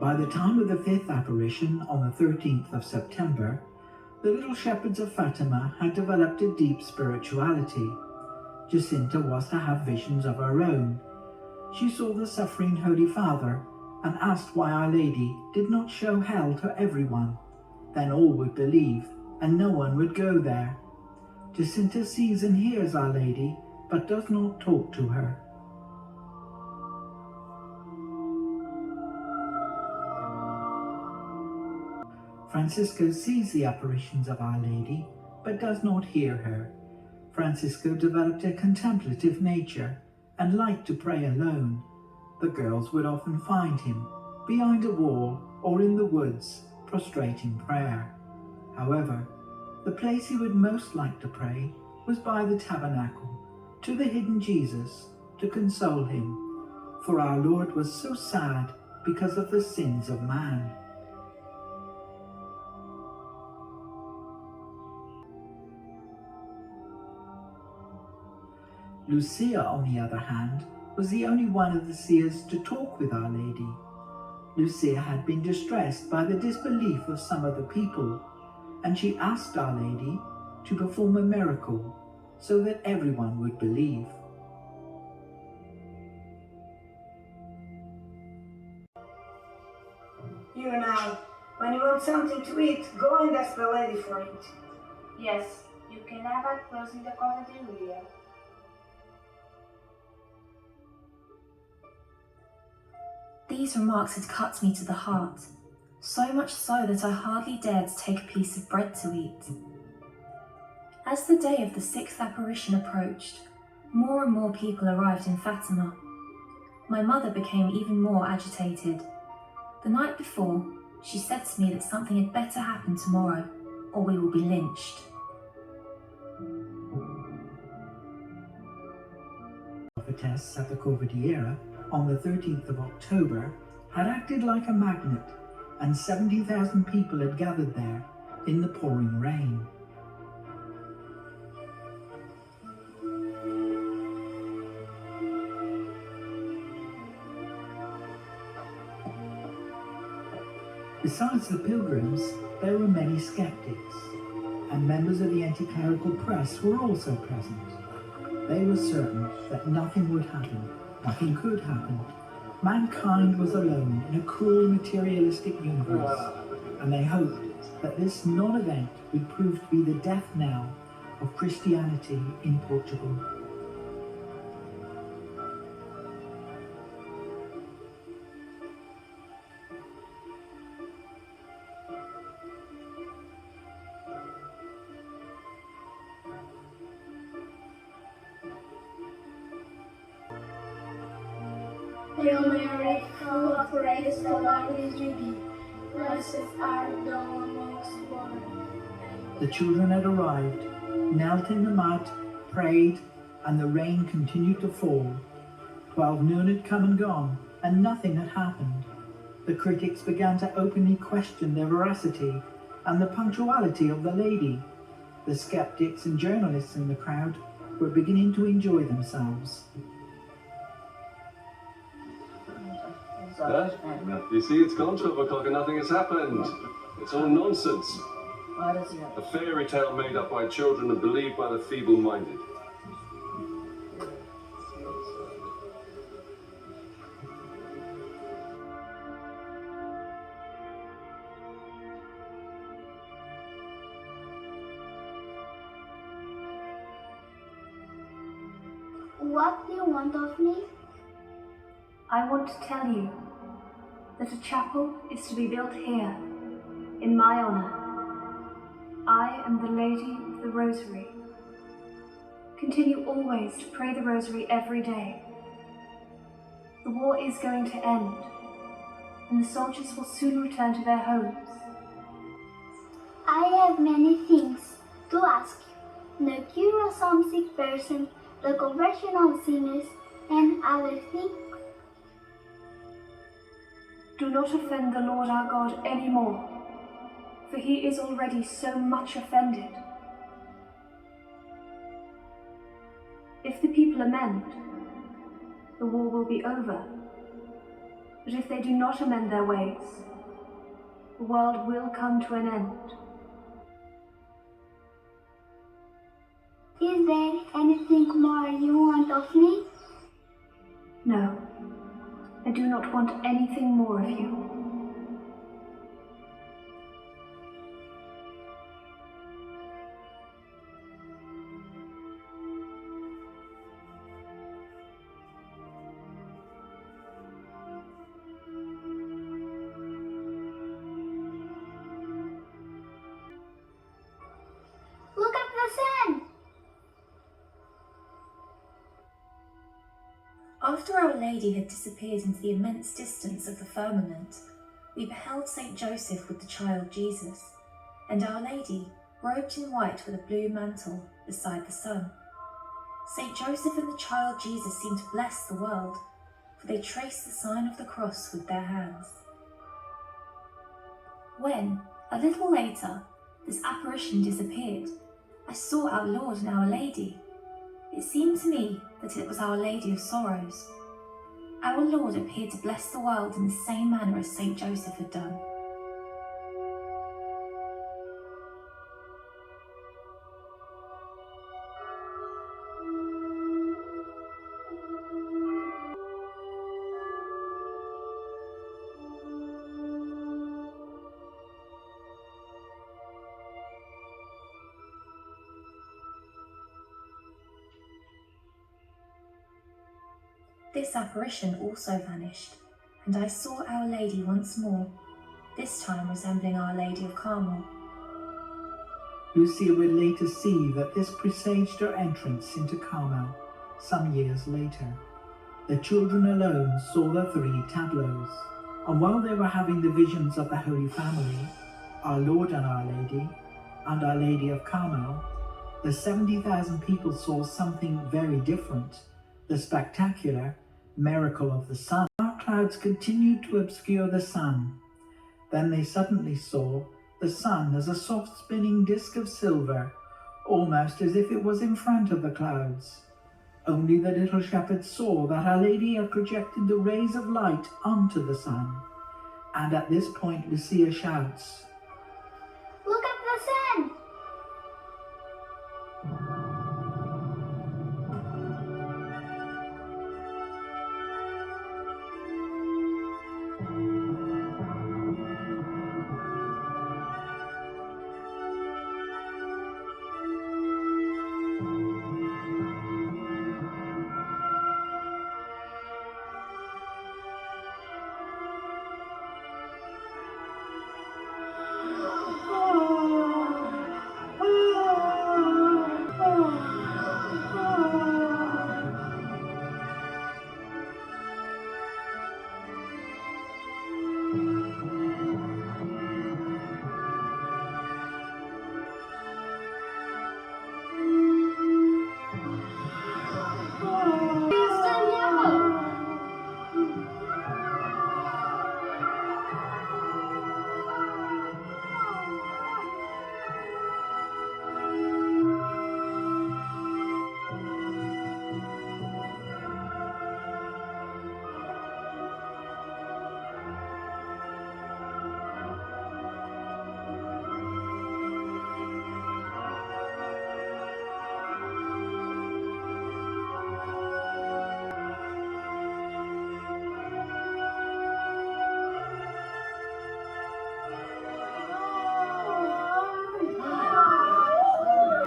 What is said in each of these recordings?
By the time of the fifth apparition on the 13th of September, the little shepherds of Fatima had developed a deep spirituality. Jacinta was to have visions of her own. She saw the suffering Holy Father and asked why Our Lady did not show hell to everyone. Then all would believe and no one would go there. Jacinta sees and hears Our Lady, but does not talk to her. Francisco sees the apparitions of Our Lady, but does not hear her. Francisco developed a contemplative nature and liked to pray alone. The girls would often find him behind a wall or in the woods, prostrating prayer. However, the place he would most like to pray was by the tabernacle, to the hidden Jesus, to console him, for our Lord was so sad because of the sins of man. Lucia, on the other hand, was the only one of the seers to talk with Our Lady. Lucia had been distressed by the disbelief of some of the people, and she asked Our Lady to perform a miracle so that everyone would believe. You now, when you want something to eat, go and ask the lady for it. Yes, you can have it closing the cafeteria. These remarks had cut me to the heart, so much so that I hardly dared to take a piece of bread to eat. As the day of the sixth apparition approached, more and more people arrived in Fatima. My mother became even more agitated. The night before, she said to me that something had better happen tomorrow, or we will be lynched. Prophetess at the Cordillera on the 13th of October had acted like a magnet, and 70,000 people had gathered there in the pouring rain. Besides the pilgrims, there were many skeptics, and members of the anti-clerical press were also present. They were certain that nothing would happen, nothing could happen. Mankind was alone in a cruel materialistic universe, and they hoped that this non-event would prove to be the death knell of Christianity in Portugal. Hail Mary, full of grace, the Lord is with thee. Blessed art thou amongst women. The children had arrived, knelt in the mud, prayed, and the rain continued to fall. 12 noon had come and gone, and nothing had happened. The critics began to openly question their veracity and the punctuality of the lady. The skeptics and journalists in the crowd were beginning to enjoy themselves. You see, it's gone 12 o'clock and nothing has happened. It's all nonsense. A fairy tale made up by children and believed by the feeble-minded. What do you want of me? I want to tell you that a chapel is to be built here, in my honor. I am the Lady of the Rosary. Continue always to pray the Rosary every day. The war is going to end, and the soldiers will soon return to their homes. I have many things to ask you. The cure of some sick person, the conversion of sinners, and other things. Do not offend the Lord our God any more, for he is already so much offended. If the people amend, the war will be over. But if they do not amend their ways, the world will come to an end. Is there anything more you want of me? No, I do not want anything more of you. Look at the sun! After Our Lady had disappeared into the immense distance of the firmament, we beheld St. Joseph with the child Jesus, and Our Lady, robed in white with a blue mantle, beside the sun. St. Joseph and the child Jesus seemed to bless the world, for they traced the sign of the cross with their hands. When, a little later, this apparition disappeared, I saw our Lord and Our Lady. It seemed to me that it was Our Lady of Sorrows. Our Lord appeared to bless the world in the same manner as St. Joseph had done. This apparition also vanished, and I saw Our Lady once more, this time resembling Our Lady of Carmel. Lucia would later see that this presaged her entrance into Carmel some years later. The children alone saw the 3 tableaus, and while they were having the visions of the Holy Family, our Lord and Our Lady, and Our Lady of Carmel, the 70,000 people saw something very different, the spectacular miracle of the sun. Dark clouds continued to obscure the sun. Then they suddenly saw the sun as a soft spinning disc of silver, almost as if it was in front of the clouds. Only the little shepherds saw that Our Lady had projected the rays of light onto the sun. And at this point Lucia shouts, Look at the sun!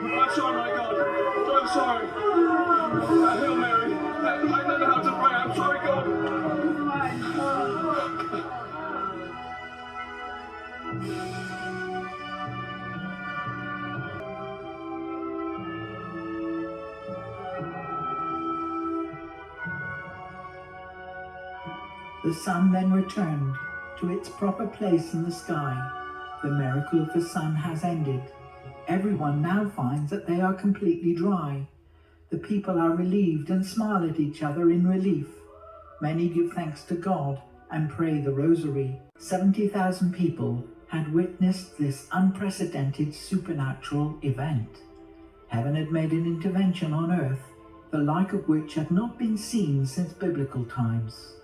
I'm sorry, my God. I'm sorry. Hail Mary. I don't know how to pray. I'm sorry, God. The sun then returned to its proper place in the sky. The miracle of the sun has ended. Everyone now finds that they are completely dry. The people are relieved and smile at each other in relief. Many give thanks to God and pray the rosary. 70,000 people had witnessed this unprecedented supernatural event. Heaven had made an intervention on earth, the like of which had not been seen since biblical times.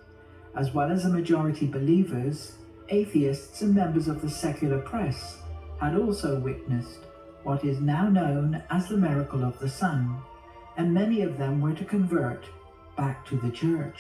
As well as the majority believers, atheists and members of the secular press had also witnessed what is now known as the miracle of the sun, and many of them were to convert back to the church.